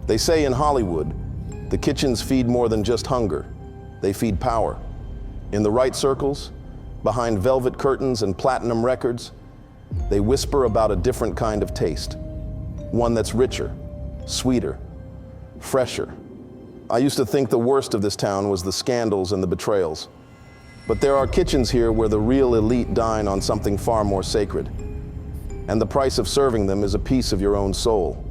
They say in Hollywood, the kitchens feed more than just hunger. They feed power. In the right circles, behind velvet curtains and platinum records, they whisper about a different kind of taste. One that's richer, sweeter, fresher. I used to think the worst of this town was the scandals and the betrayals. But there are kitchens here where the real elite dine on something far more sacred. And the price of serving them is a piece of your own soul.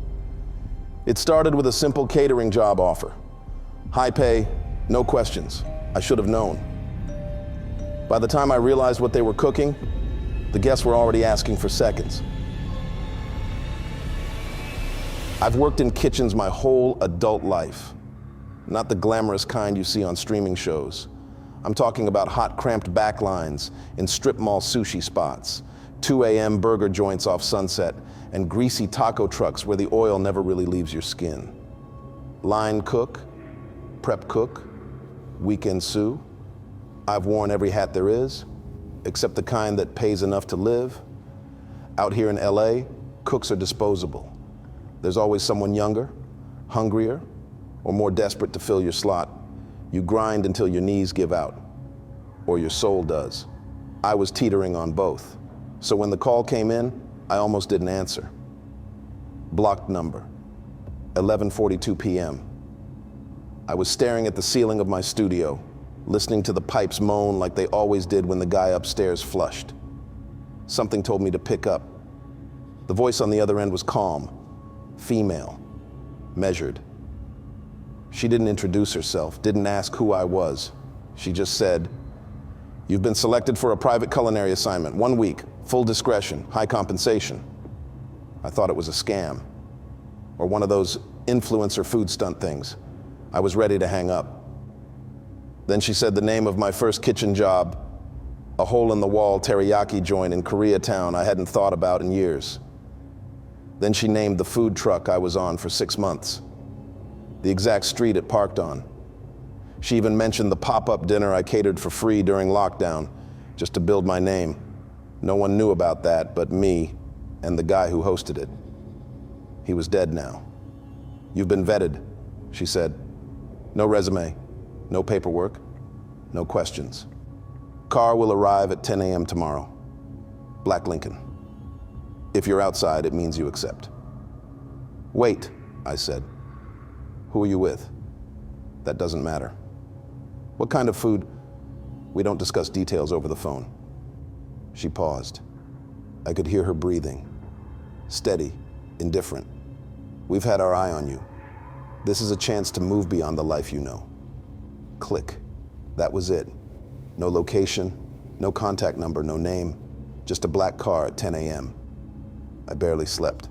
It started with a simple catering job offer. High pay, no questions. I should have known. By the time I realized what they were cooking, the guests were already asking for seconds. I've worked in kitchens my whole adult life. Not the glamorous kind you see on streaming shows. I'm talking about hot, cramped backlines in strip mall sushi spots, 2 a.m. burger joints off Sunset, and greasy taco trucks where the oil never really leaves your skin. Line cook, prep cook, weekend sous. I've worn every hat there is, except the kind that pays enough to live. Out here in LA, cooks are disposable. There's always someone younger, hungrier, or more desperate to fill your slot. You grind until your knees give out, or your soul does. I was teetering on both. So when the call came in, I almost didn't answer. Blocked number, 11:42 p.m. I was staring at the ceiling of my studio, listening to the pipes moan like they always did when the guy upstairs flushed. Something told me to pick up. The voice on the other end was calm, female, measured. She didn't introduce herself, didn't ask who I was. She just said, "You've been selected for a private culinary assignment, 1 week, full discretion, high compensation." I thought it was a scam, or one of those influencer food stunt things. I was ready to hang up. Then she said the name of my first kitchen job, a hole-in-the-wall teriyaki joint in Koreatown I hadn't thought about in years. Then she named the food truck I was on for 6 months, the exact street it parked on. She even mentioned the pop-up dinner I catered for free during lockdown, just to build my name. No one knew about that but me and the guy who hosted it. He was dead now. "You've been vetted," she said. "No resume, no paperwork, no questions. Car will arrive at 10 a.m. tomorrow. Black Lincoln. If you're outside, it means you accept." "Wait," I said. "Who are you with?" "That doesn't matter." "What kind of food?" "We don't discuss details over the phone." She paused. I could hear her breathing. Steady, indifferent. "We've had our eye on you. This is a chance to move beyond the life you know." Click. That was it. No location, no contact number, no name. Just a black car at 10 a.m. I barely slept.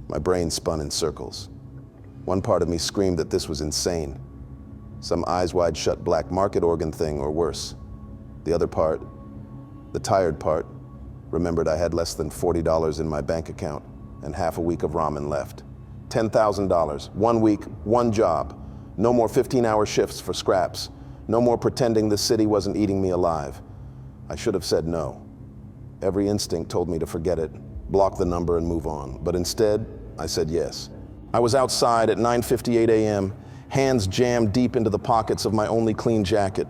My brain spun in circles. One part of me screamed that this was insane. Some eyes wide shut black market organ thing or worse. The other part, the tired part, remembered I had less than $40 in my bank account and half a week of ramen left. $10,000, 1 week, one job. No more 15-hour shifts for scraps. No more pretending this city wasn't eating me alive. I should have said no. Every instinct told me to forget it, block the number and move on. But instead, I said yes. I was outside at 9:58 a.m., hands jammed deep into the pockets of my only clean jacket,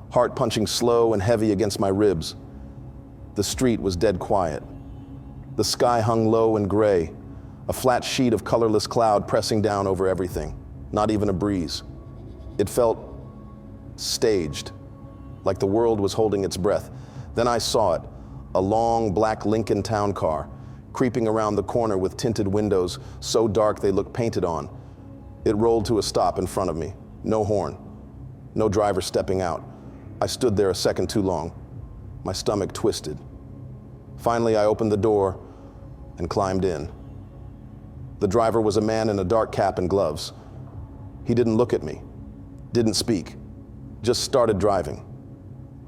heart punching slow and heavy against my ribs. The street was dead quiet. The sky hung low and gray, a flat sheet of colorless cloud pressing down over everything, not even a breeze. It felt staged, like the world was holding its breath. Then I saw it, a long black Lincoln town car, creeping around the corner with tinted windows so dark they looked painted on. It rolled to a stop in front of me. No horn, no driver stepping out. I stood there a second too long. My stomach twisted. Finally, I opened the door and climbed in. The driver was a man in a dark cap and gloves. He didn't look at me, didn't speak, just started driving.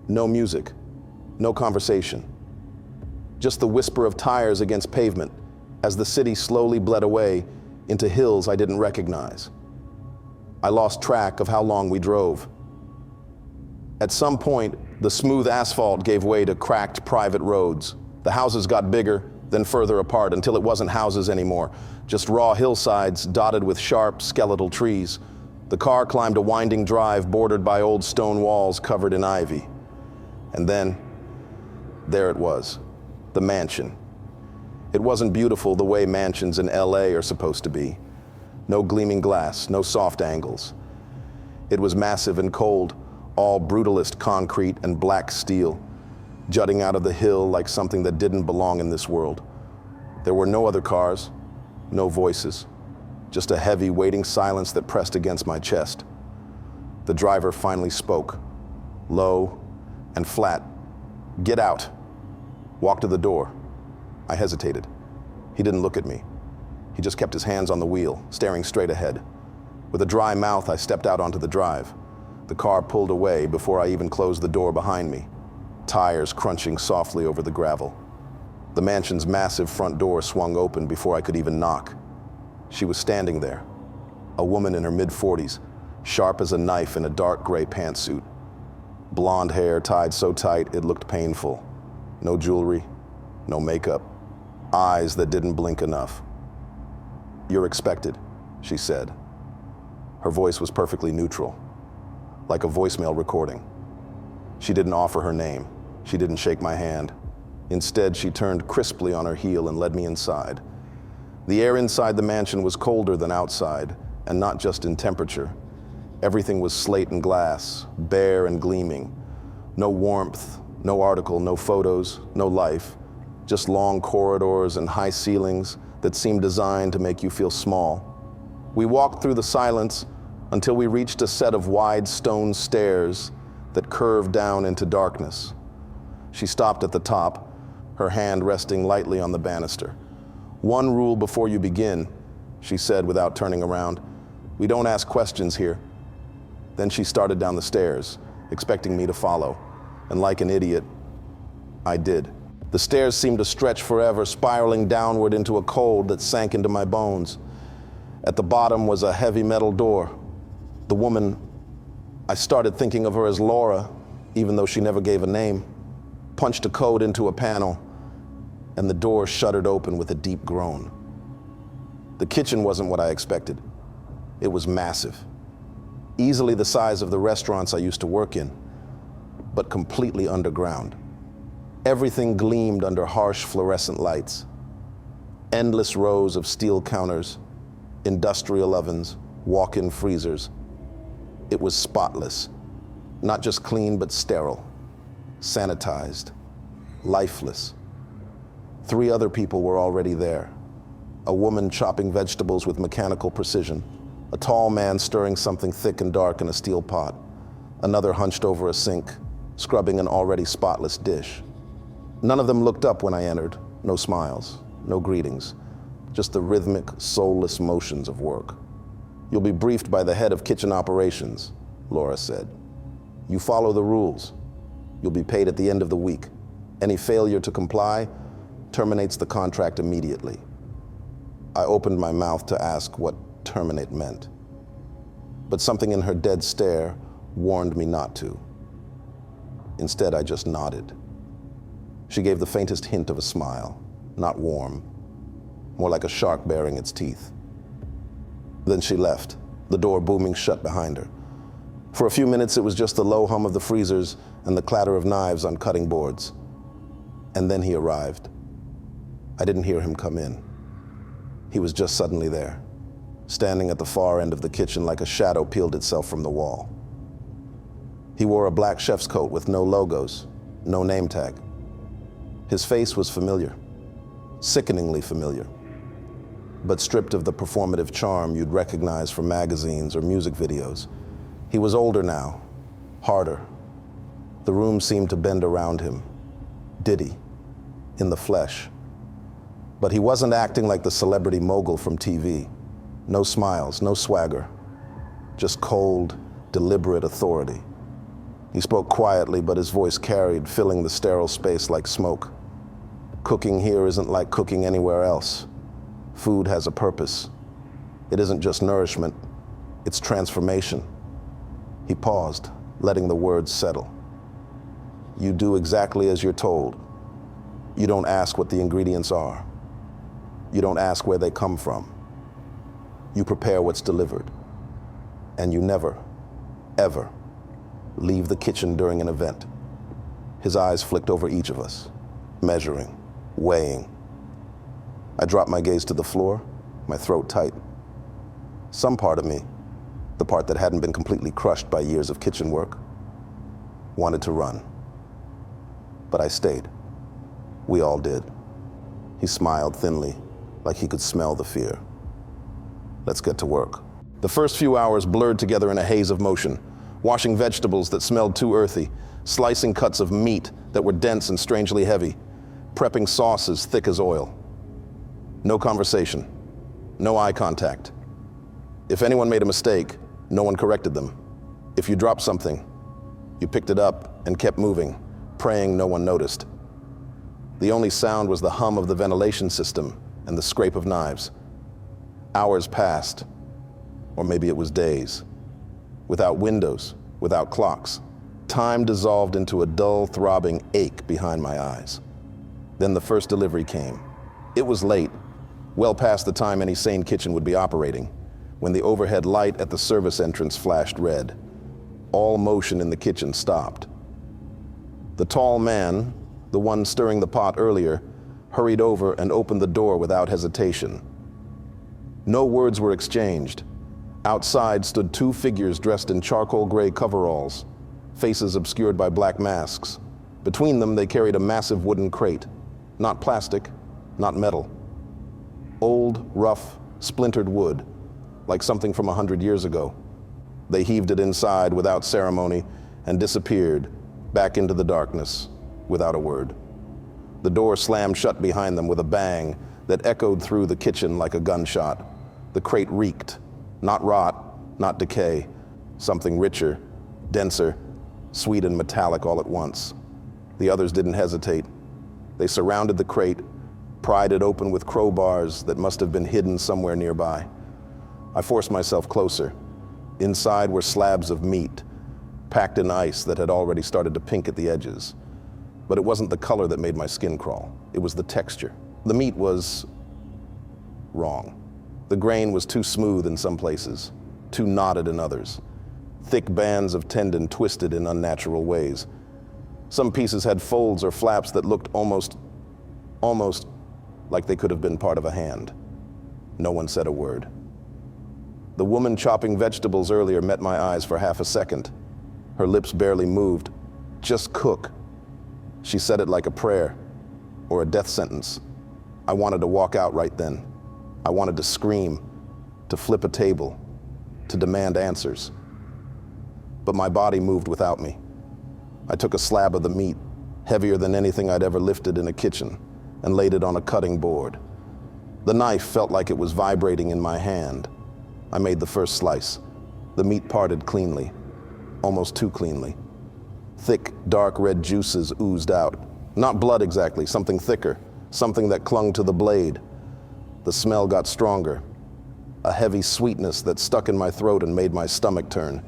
No music, no conversation. Just the whisper of tires against pavement as the city slowly bled away into hills I didn't recognize. I lost track of how long we drove. At some point, the smooth asphalt gave way to cracked private roads. The houses got bigger, then further apart until it wasn't houses anymore, just raw hillsides dotted with sharp, skeletal trees. The car climbed a winding drive bordered by old stone walls covered in ivy. And then, there it was, the mansion. It wasn't beautiful the way mansions in LA are supposed to be. No gleaming glass, no soft angles. It was massive and cold, all brutalist concrete and black steel, jutting out of the hill like something that didn't belong in this world. There were no other cars, no voices, just a heavy, waiting silence that pressed against my chest. The driver finally spoke, low and flat. "Get out." Walk to the door. I hesitated. He didn't look at me. He just kept his hands on the wheel, staring straight ahead. With a dry mouth, I stepped out onto the drive. The car pulled away before I even closed the door behind me, tires crunching softly over the gravel. The mansion's massive front door swung open before I could even knock. She was standing there, a woman in her mid-40s, sharp as a knife in a dark gray pantsuit. Blonde hair tied so tight it looked painful. No jewelry, no makeup, eyes that didn't blink enough. "You're expected," she said. Her voice was perfectly neutral, like a voicemail recording. She didn't offer her name. She didn't shake my hand. Instead, she turned crisply on her heel and led me inside. The air inside the mansion was colder than outside, and not just in temperature. Everything was slate and glass, bare and gleaming. No warmth, no article, no photos, no life. Just long corridors and high ceilings that seemed designed to make you feel small. We walked through the silence until we reached a set of wide stone stairs that curved down into darkness. She stopped at the top, her hand resting lightly on the banister. "One rule before you begin," she said without turning around. "We don't ask questions here." Then she started down the stairs, expecting me to follow. And like an idiot, I did. The stairs seemed to stretch forever, spiraling downward into a cold that sank into my bones. At the bottom was a heavy metal door. The woman, I started thinking of her as Laura, even though she never gave a name, punched a code into a panel, and the door shuddered open with a deep groan. The kitchen wasn't what I expected. It was massive, easily the size of the restaurants I used to work in, but completely underground. Everything gleamed under harsh fluorescent lights. Endless rows of steel counters, industrial ovens, walk-in freezers. It was spotless, not just clean, but sterile, sanitized, lifeless. 3 other people were already there. A woman chopping vegetables with mechanical precision, a tall man stirring something thick and dark in a steel pot, another hunched over a sink, scrubbing an already spotless dish. None of them looked up when I entered. No smiles, no greetings, just the rhythmic, soulless motions of work. "You'll be briefed by the head of kitchen operations," Laura said. "You follow the rules. You'll be paid at the end of the week. Any failure to comply terminates the contract immediately." I opened my mouth to ask what terminate meant, but something in her dead stare warned me not to. Instead, I just nodded. She gave the faintest hint of a smile, not warm, more like a shark baring its teeth. Then she left, the door booming shut behind her. For a few minutes, it was just the low hum of the freezers and the clatter of knives on cutting boards. And then he arrived. I didn't hear him come in. He was just suddenly there, standing at the far end of the kitchen like a shadow peeled itself from the wall. He wore a black chef's coat with no logos, no name tag. His face was familiar, sickeningly familiar, but stripped of the performative charm you'd recognize from magazines or music videos. He was older now, harder. The room seemed to bend around him. Diddy, in the flesh. But he wasn't acting like the celebrity mogul from TV. No smiles, no swagger, just cold, deliberate authority. He spoke quietly, but his voice carried, filling the sterile space like smoke. Cooking here isn't like cooking anywhere else. Food has a purpose. It isn't just nourishment, it's transformation. He paused, letting the words settle. You do exactly as you're told. You don't ask what the ingredients are. You don't ask where they come from. You prepare what's delivered. And you never, ever leave the kitchen during an event. His eyes flicked over each of us, measuring, weighing. I dropped my gaze to the floor, my throat tight. Some part of me, the part that hadn't been completely crushed by years of kitchen work, wanted to run. But I stayed. We all did. He smiled thinly, like he could smell the fear. Let's get to work. The first few hours blurred together in a haze of motion, washing vegetables that smelled too earthy, slicing cuts of meat that were dense and strangely heavy, prepping sauces thick as oil. No conversation, no eye contact. If anyone made a mistake, no one corrected them. If you dropped something, you picked it up and kept moving, praying no one noticed. The only sound was the hum of the ventilation system and the scrape of knives. Hours passed, or maybe it was days, without windows, without clocks. Time dissolved into a dull, throbbing ache behind my eyes. Then the first delivery came. It was late, well past the time any sane kitchen would be operating, when the overhead light at the service entrance flashed red. All motion in the kitchen stopped. The tall man, the one stirring the pot earlier, hurried over and opened the door without hesitation. No words were exchanged. Outside stood two figures dressed in charcoal gray coveralls, faces obscured by black masks. Between them, they carried a massive wooden crate. Not plastic, not metal. Old, rough, splintered wood, like something from 100 years ago. They heaved it inside without ceremony and disappeared back into the darkness without a word. The door slammed shut behind them with a bang that echoed through the kitchen like a gunshot. The crate reeked, not rot, not decay, something richer, denser, sweet and metallic all at once. The others didn't hesitate. They surrounded the crate, pried it open with crowbars that must have been hidden somewhere nearby. I forced myself closer. Inside were slabs of meat, packed in ice that had already started to pink at the edges. But it wasn't the color that made my skin crawl. It was the texture. The meat was wrong. The grain was too smooth in some places, too knotted in others. Thick bands of tendon twisted in unnatural ways. Some pieces had folds or flaps that looked almost like they could have been part of a hand. No one said a word. The woman chopping vegetables earlier met my eyes for half a second. Her lips barely moved. Just cook. She said it like a prayer or a death sentence. I wanted to walk out right then. I wanted to scream, to flip a table, to demand answers. But my body moved without me. I took a slab of the meat, heavier than anything I'd ever lifted in a kitchen, and laid it on a cutting board. The knife felt like it was vibrating in my hand. I made the first slice. The meat parted cleanly, almost too cleanly. Thick, dark red juices oozed out. Not blood exactly, something thicker, something that clung to the blade. The smell got stronger, a heavy sweetness that stuck in my throat and made my stomach turn.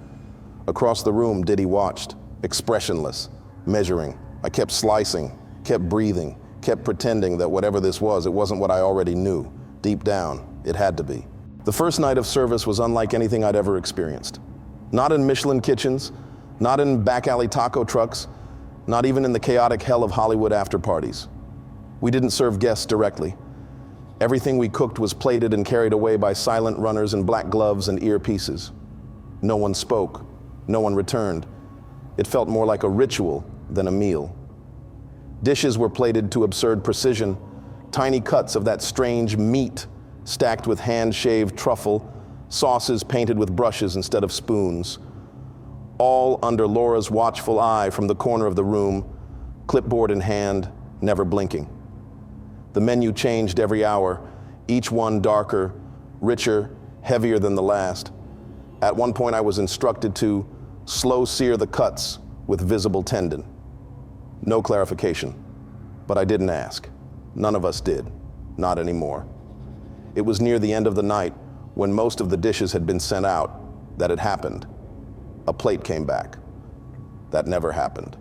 Across the room, Diddy watched, expressionless, measuring. I kept slicing, kept breathing, kept pretending that whatever this was, it wasn't what I already knew. Deep down, it had to be. The first night of service was unlike anything I'd ever experienced. Not in Michelin kitchens, not in back alley taco trucks, not even in the chaotic hell of Hollywood after parties. We didn't serve guests directly. Everything we cooked was plated and carried away by silent runners in black gloves and earpieces. No one spoke. No one returned. It felt more like a ritual than a meal. Dishes were plated to absurd precision, tiny cuts of that strange meat stacked with hand-shaved truffle, sauces painted with brushes instead of spoons. All under Laura's watchful eye from the corner of the room, clipboard in hand, never blinking. The menu changed every hour, each one darker, richer, heavier than the last. At one point I was instructed to slow sear the cuts with visible tendon. No clarification, but I didn't ask. None of us did, not anymore. It was near the end of the night, when most of the dishes had been sent out, that it happened. A plate came back. That never happened.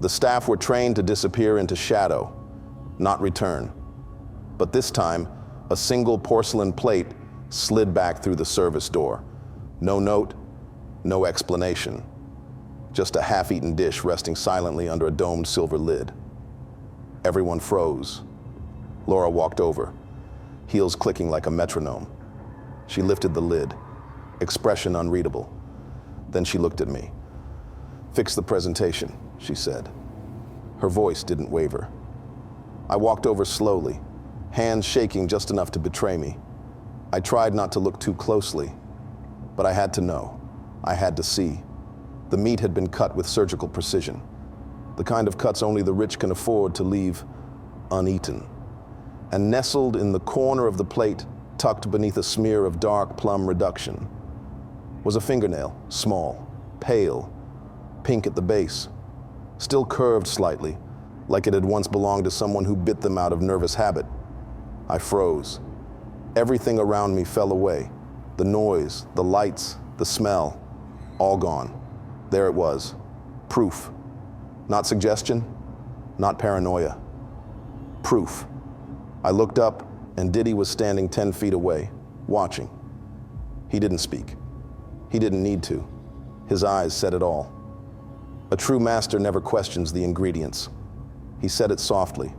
The staff were trained to disappear into shadow, not return. But this time, a single porcelain plate slid back through the service door. No note, no explanation. Just a half-eaten dish resting silently under a domed silver lid. Everyone froze. Laura walked over, heels clicking like a metronome. She lifted the lid, expression unreadable. Then she looked at me. "Fix the presentation," she said. Her voice didn't waver. I walked over slowly, hands shaking just enough to betray me. I tried not to look too closely, but I had to know. I had to see. The meat had been cut with surgical precision, the kind of cuts only the rich can afford to leave uneaten. And nestled in the corner of the plate, tucked beneath a smear of dark plum reduction, was a fingernail, small, pale, pink at the base, still curved slightly, like it had once belonged to someone who bit them out of nervous habit. I froze. Everything around me fell away. The noise, the lights, the smell, all gone. There it was. Proof. Not suggestion, not paranoia. Proof. I looked up, and Diddy was standing 10 feet away, watching. He didn't speak. He didn't need to. His eyes said it all. A true master never questions the ingredients. He said it softly,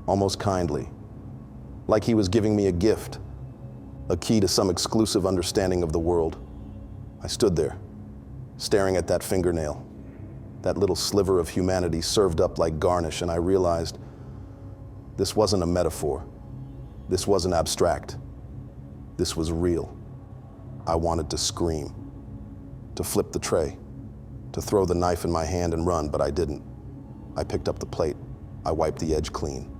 almost kindly, like he was giving me a gift, a key to some exclusive understanding of the world. I stood there, staring at that fingernail, that little sliver of humanity served up like garnish, and I realized this wasn't a metaphor. This wasn't abstract. This was real. I wanted to scream, to flip the tray, to throw the knife in my hand and run, but I didn't. I picked up the plate, I wiped the edge clean,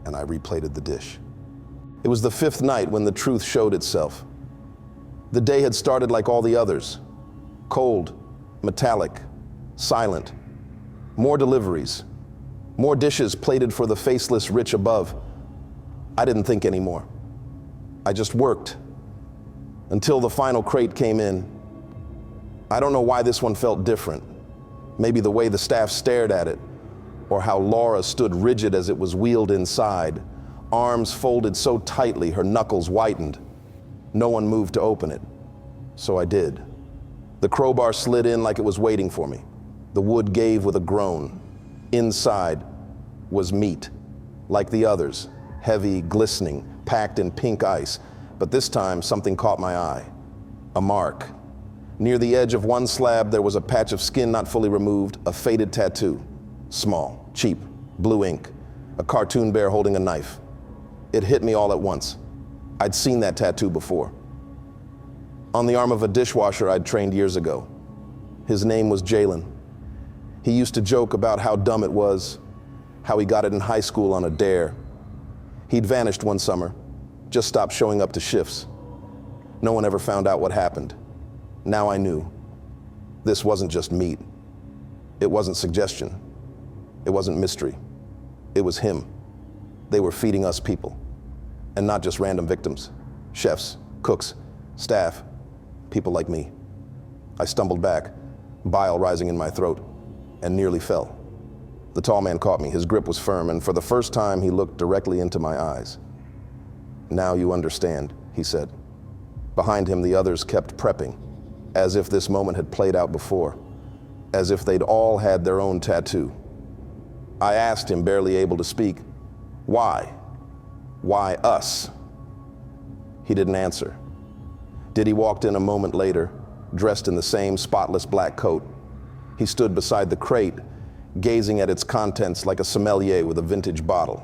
and I replated the dish. It was the fifth night when the truth showed itself. The day had started like all the others. Cold, metallic, silent. More deliveries. More dishes plated for the faceless rich above. I didn't think anymore. I just worked until the final crate came in. I don't know why this one felt different. Maybe the way the staff stared at it, or how Laura stood rigid as it was wheeled inside, arms folded so tightly her knuckles whitened. No one moved to open it, so I did. The crowbar slid in like it was waiting for me. The wood gave with a groan. Inside was meat, like the others, heavy, glistening, packed in pink ice, but this time something caught my eye. A mark. Near the edge of one slab there was a patch of skin not fully removed, a faded tattoo. Small, cheap, blue ink, a cartoon bear holding a knife. It hit me all at once. I'd seen that tattoo before. On the arm of a dishwasher I'd trained years ago. His name was Jalen. He used to joke about how dumb it was, how he got it in high school on a dare. He'd vanished one summer, just stopped showing up to shifts. No one ever found out what happened. Now I knew. This wasn't just meat. It wasn't suggestion. It wasn't mystery. It was him. They were feeding us people. And not just random victims. Chefs, cooks, staff, people like me. I stumbled back, bile rising in my throat, and nearly fell. The tall man caught me. His grip was firm, and for the first time he looked directly into my eyes. "Now you understand," he said. Behind him the others kept prepping, as if this moment had played out before, as if they'd all had their own tattoo. I asked him, barely able to speak, "Why? Why us?" He didn't answer. Diddy walked in a moment later, dressed in the same spotless black coat. He stood beside the crate, gazing at its contents like a sommelier with a vintage bottle.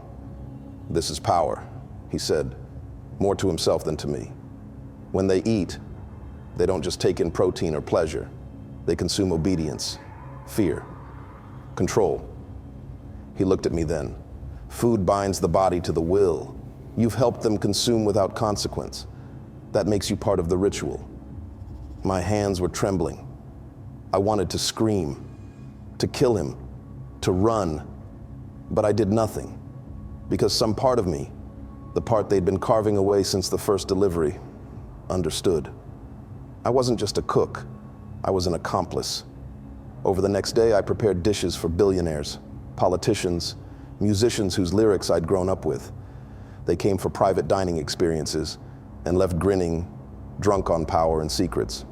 "This is power," he said, more to himself than to me. "When they eat, they don't just take in protein or pleasure. They consume obedience, fear, control." He looked at me then. "Food binds the body to the will. You've helped them consume without consequence. That makes you part of the ritual." My hands were trembling. I wanted to scream, to kill him, to run, but I did nothing, because some part of me, the part they'd been carving away since the first delivery, understood. I wasn't just a cook, I was an accomplice. Over the next day, I prepared dishes for billionaires, politicians, musicians whose lyrics I'd grown up with. They came for private dining experiences and left grinning, drunk on power and secrets.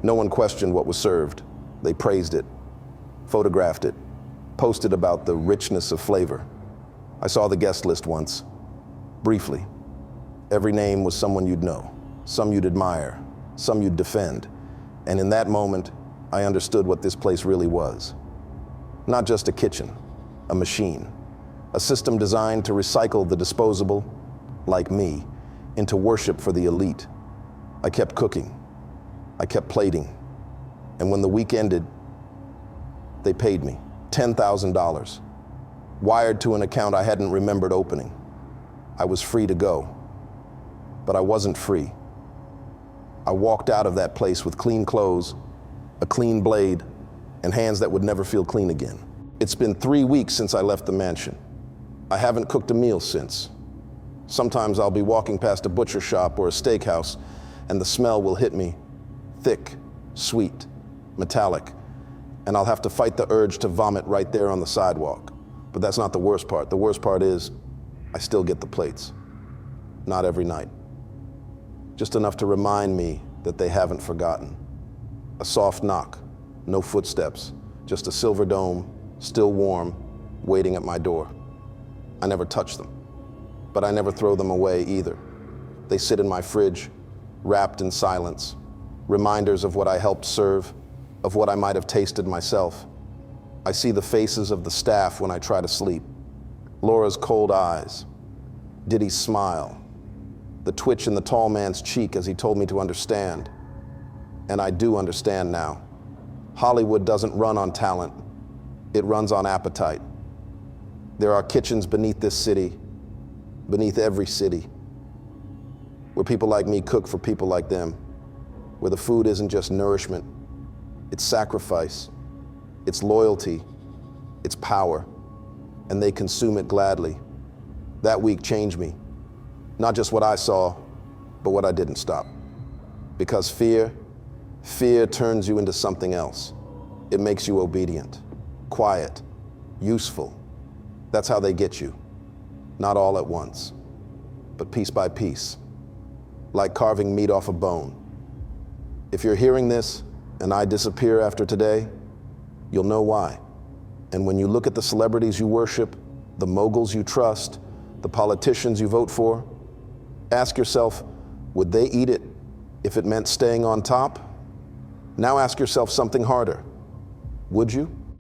No one questioned what was served. They praised it, photographed it, posted about the richness of flavor. I saw the guest list once, briefly. Every name was someone you'd know, some you'd admire, some you'd defend. And in that moment, I understood what this place really was. Not just a kitchen, a machine, a system designed to recycle the disposable, like me, into worship for the elite. I kept cooking. I kept plating. And when the week ended, they paid me $10,000, wired to an account I hadn't remembered opening. I was free to go, but I wasn't free. I walked out of that place with clean clothes, a clean blade, and hands that would never feel clean again. It's been 3 weeks since I left the mansion. I haven't cooked a meal since. Sometimes I'll be walking past a butcher shop or a steakhouse, and the smell will hit me, thick, sweet, metallic, and I'll have to fight the urge to vomit right there on the sidewalk. But that's not the worst part. The worst part is I still get the plates. Not every night. Just enough to remind me that they haven't forgotten. A soft knock, no footsteps, just a silver dome, still warm, waiting at my door. I never touch them, but I never throw them away either. They sit in my fridge, wrapped in silence, reminders of what I helped serve, of what I might have tasted myself. I see the faces of the staff when I try to sleep. Laura's cold eyes, Diddy's smile, the twitch in the tall man's cheek as he told me to understand. And I do understand now. Hollywood doesn't run on talent, it runs on appetite. There are kitchens beneath this city, beneath every city, where people like me cook for people like them, where the food isn't just nourishment, it's sacrifice, it's loyalty, it's power, and they consume it gladly. That week changed me. Not just what I saw, but what I didn't stop. Because fear turns you into something else. It makes you obedient, quiet, useful. That's how they get you. Not all at once, but piece by piece, like carving meat off a bone. If you're hearing this and I disappear after today, you'll know why. And when you look at the celebrities you worship, the moguls you trust, the politicians you vote for, ask yourself, would they eat it if it meant staying on top? Now ask yourself something harder. Would you?